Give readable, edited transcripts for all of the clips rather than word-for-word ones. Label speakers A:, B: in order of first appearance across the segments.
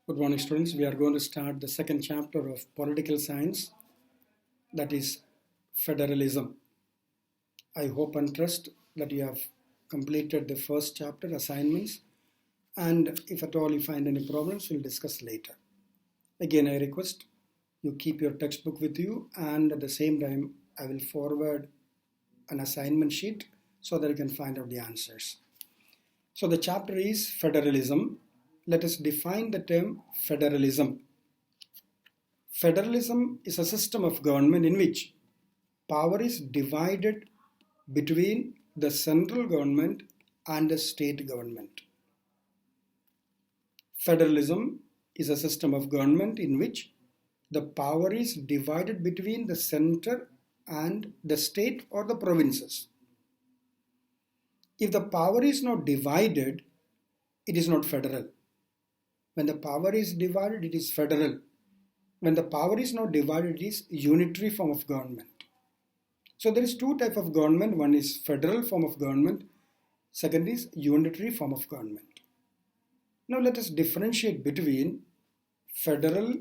A: Good morning, students. We are going to start the second chapter of political science, that is federalism. I hope and trust that you have completed the first chapter assignments, and if at all you find any problems, we'll discuss later. Again, I request you keep your textbook with you, and at the same time, I will forward an assignment sheet so that you can find out the answers. So the chapter is federalism. Let us define the term federalism. Federalism is a system of government in which power is divided between the central government and the state government. Federalism is a system of government in which the power is divided between the center and the state or the provinces. If the power is not divided, it is not federal. When the power is divided, it is federal. When the power is not divided, it is unitary form of government. So there is two types of government. One is federal form of government. Second is unitary form of government. Now let us differentiate between federal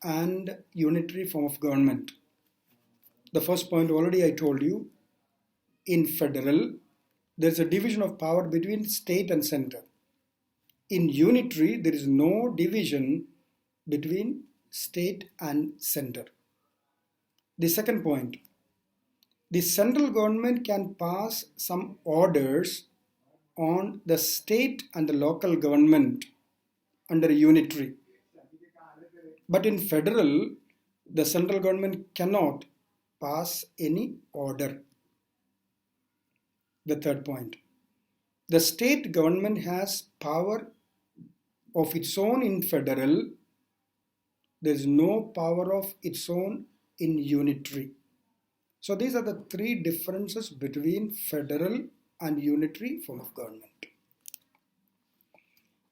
A: and unitary form of government. The first point already I told you. In federal, there is a division of power between state and center. In unitary, there is no division between state and center. The second point, the central government can pass some orders on the state and the local government under unitary. But in federal, the central government cannot pass any order. The third point, the state government has power of its own in federal. There is no power of its own in unitary. So these are the three differences between federal and unitary form of government.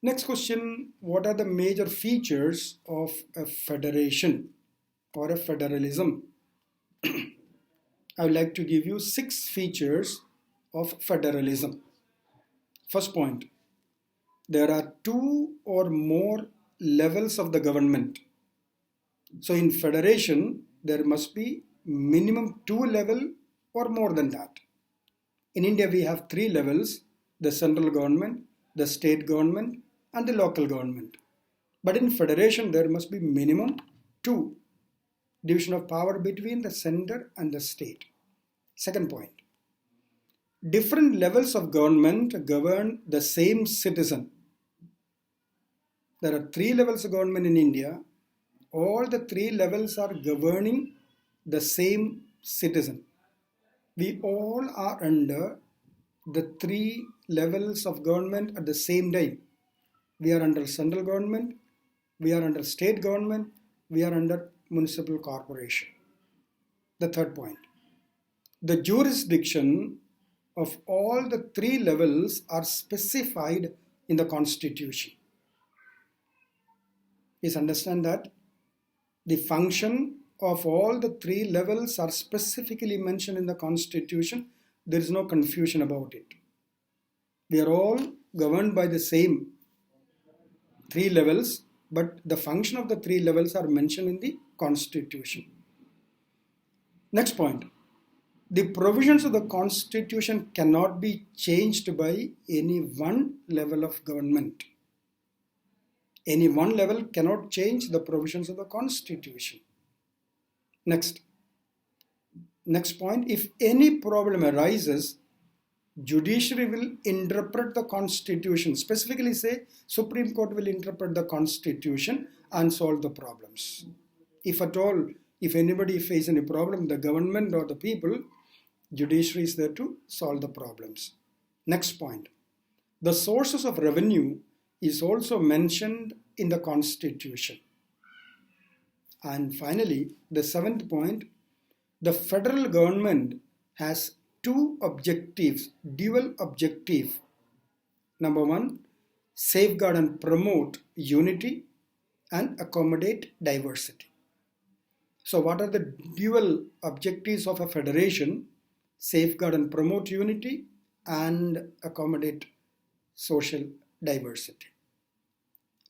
A: Next question, what are the major features of a federation or a federalism? I would like to give you 6 features of federalism. First point, there are 2 or more levels of the government. So in federation, there must be minimum 2 levels or more than that. In India, we have 3 levels, the central government, the state government, and the local government. But in federation, there must be minimum 2, division of power between the center and the state. Second point, different levels of government govern the same citizen. There are 3 levels of government in India. All the 3 levels are governing the same citizen. We all are under the 3 levels of government at the same time. We are under central government, we are under state government, we are under municipal corporation. The third point, the jurisdiction of all the 3 levels are specified in the Constitution. Please understand that the function of all the 3 levels are specifically mentioned in the Constitution. There is no confusion about it. We are all governed by the same 3 levels, but the function of the 3 levels are mentioned in the Constitution. Next point, the provisions of the Constitution cannot be changed by any one level of government. Any one level cannot change the provisions of the Constitution. Next point, if any problem arises, judiciary will interpret the Constitution. Specifically say, Supreme Court will interpret the Constitution and solve the problems. If at all, if anybody faces any problem, the government or the people, judiciary is there to solve the problems. Next point, the sources of revenue is also mentioned in the Constitution. And finally, the 7th point, the federal government has 2 objectives, dual objective. Number 1, safeguard and promote unity and accommodate diversity. So what are the dual objectives of a federation? Safeguard and promote unity and accommodate social diversity.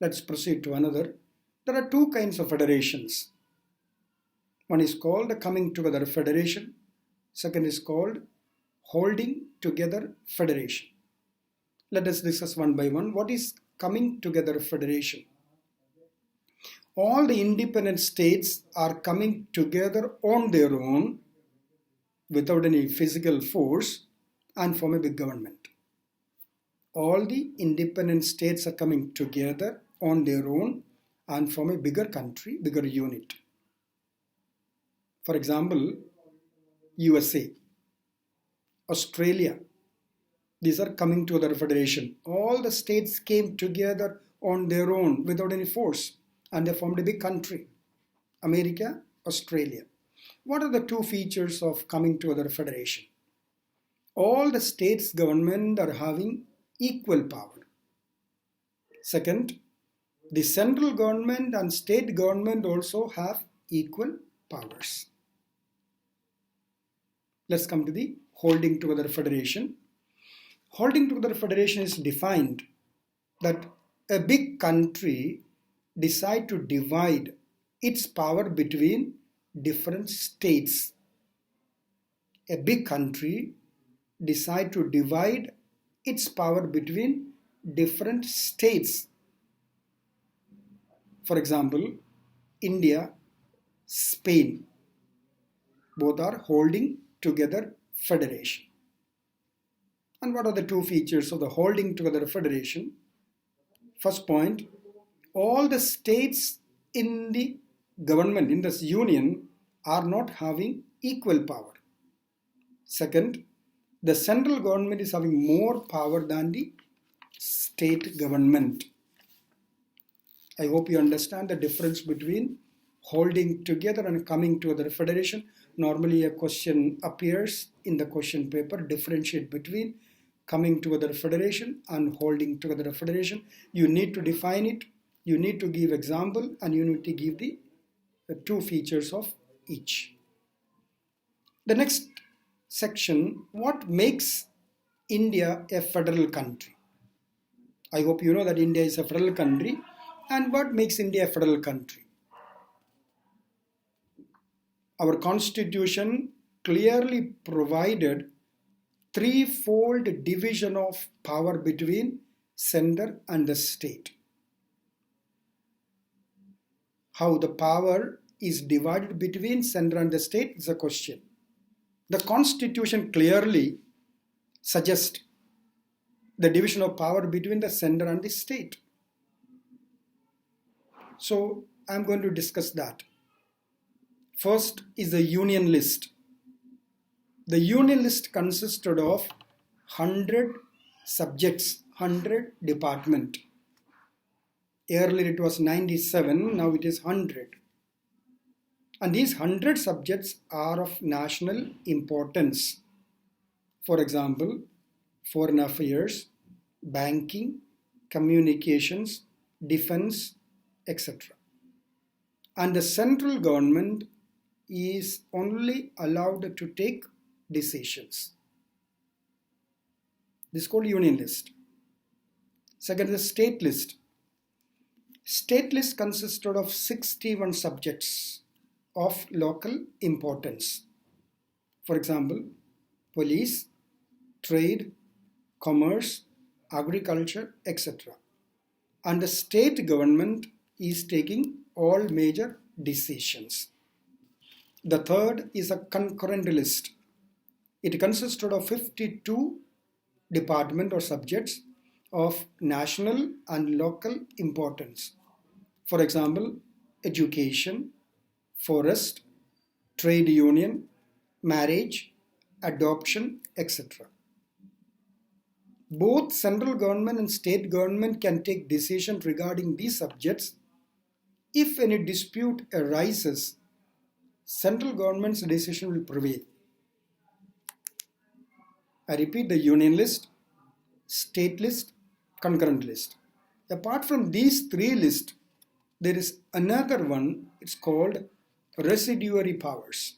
A: Let's proceed to another. There are two kinds of federations. One is called the coming together federation. Second is called holding together federation. Let us discuss one by one. What is coming together federation? All the independent states are coming together on their own without any physical force and form a big government. All the independent states are coming together on their own and form a bigger country, bigger unit. For example, USA, Australia, these are coming to the federation. All the states came together on their own without any force and they formed a big country. America, Australia. What are the two features of coming together federation? All the states' government are having equal power. Second, the central government and state government also have equal powers. Let's come to the holding together federation. Holding together federation is defined that a big country decide to divide its power between different states. A big country decide to divide its power between different states. For example, India, Spain, both are holding together federation. And what are the two features of the holding together federation? First point, all the states in the government, in this union, are not having equal power. Second, the central government is having more power than the state government. I hope you understand the difference between holding together and coming together federation. Normally a question appears in the question paper, differentiate between coming together federation and holding together federation. You need to define it, you need to give example, and you need to give the two features of each. The next section, what makes India a federal country? I hope you know that India is a federal country. And what makes India a federal country? Our constitution clearly provided threefold division of power between center and the state. How the power is divided between center and the state is a question. The constitution clearly suggests the division of power between the center and the state. So I'm going to discuss that. First is the union list. The union list consisted of 100 subjects, 100 department. Earlier it was 97, now it is 100. And these 100 subjects are of national importance. For example, foreign affairs, banking, communications, defense, etc. And the central government is only allowed to take decisions. This is called union list. Second is the state list. State list consisted of 61 subjects of local importance. For example, police, trade, commerce, agriculture, etc. And the state government is taking all major decisions. The third is a concurrent list. It consisted of 52 departments or subjects of national and local importance. For example, education, forest, trade union, marriage, adoption, etc. Both central government and state government can take decisions regarding these subjects. If any dispute arises, central government's decision will prevail. I repeat, the union list, state list, concurrent list. Apart from these three lists, there is another one, it's called residuary powers.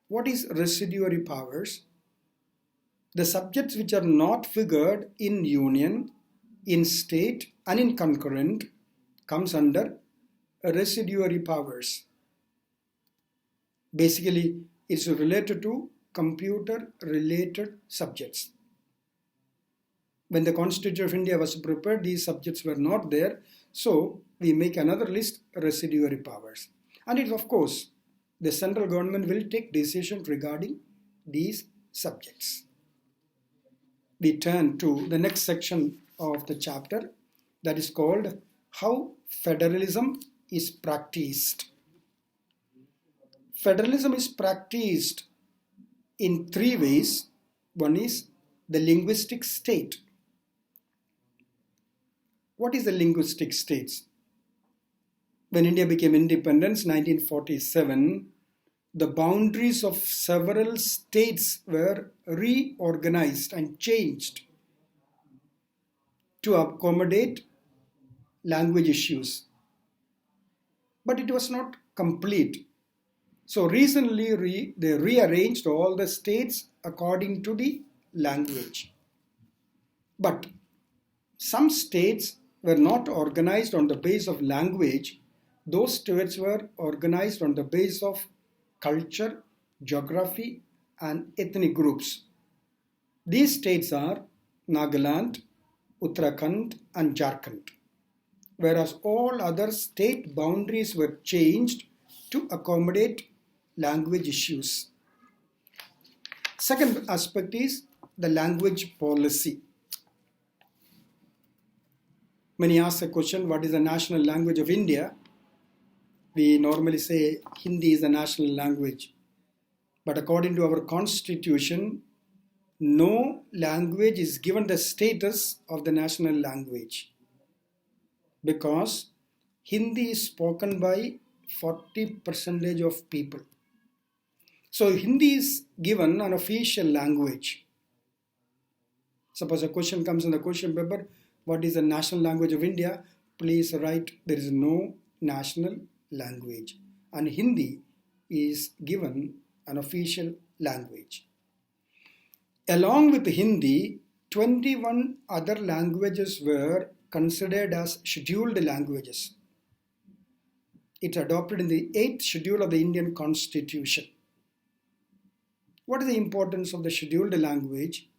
A: What is residuary powers? The subjects which are not figured in union, in state and in concurrent comes under residuary powers. Basically, it's related to computer-related subjects. When the Constitution of India was prepared, these subjects were not there, so we make another list, residuary powers. And it's of course, the central government will take decisions regarding these subjects. We turn to the next section of the chapter, that is called How Federalism is Practiced. Federalism is practiced in three ways. One is the linguistic state. What is the linguistic states? When India became independent, 1947, the boundaries of several states were reorganized and changed to accommodate language issues. But it was not complete. So recently they rearranged all the states according to the language. But some states were not organized on the basis of language. Those states were organized on the basis of culture, geography, and ethnic groups. These states are Nagaland, Uttarakhand, and Jharkhand, whereas all other state boundaries were changed to accommodate language issues. Second aspect is the language policy. Many ask the question, what is the national language of India? We normally say Hindi is the national language. But according to our constitution, no language is given the status of the national language, because Hindi is spoken by 40% of people. So Hindi is given an official language. Suppose a question comes in the question paper, what is the national language of India? Please write, there is no national language. And Hindi is given an official language. Along with Hindi, 21 other languages were considered as scheduled languages. It's adopted in the 8th schedule of the Indian Constitution. What is the importance of the scheduled language?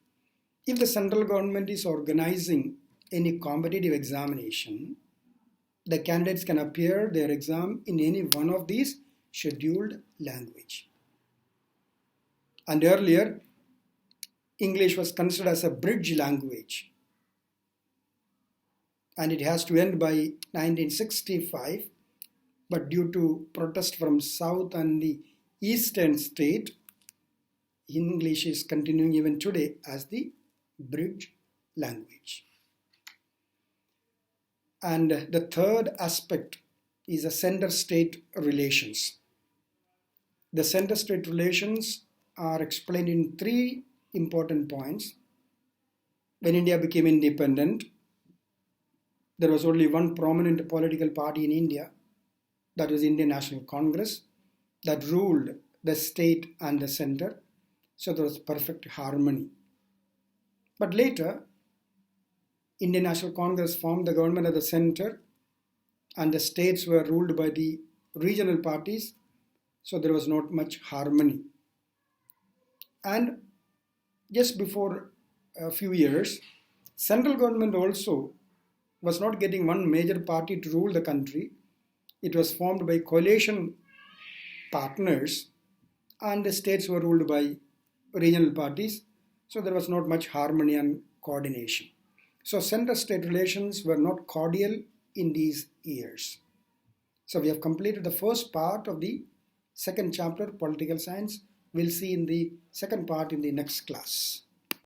A: If the central government is organizing any competitive examination, the candidates can appear their exam in any one of these scheduled language. And earlier, English was considered as a bridge language, and it has to end by 1965, but due to protest from south and the eastern state, English is continuing even today as the bridge language. And the third aspect is the center-state relations. The center-state relations are explained in three important points. When India became independent, there was only one prominent political party in India, that was Indian National Congress, that ruled the state and the center. So there was perfect harmony. But later, Indian National Congress formed the government at the center, and the states were ruled by the regional parties, so there was not much harmony. And just before a few years, central government also was not getting one major party to rule the country. It was formed by coalition partners, and the states were ruled by regional parties, so there was not much harmony and coordination. So center-state relations were not cordial in these years. So we have completed the first part of the second chapter, Political Science. We'll see in the second part in the next class.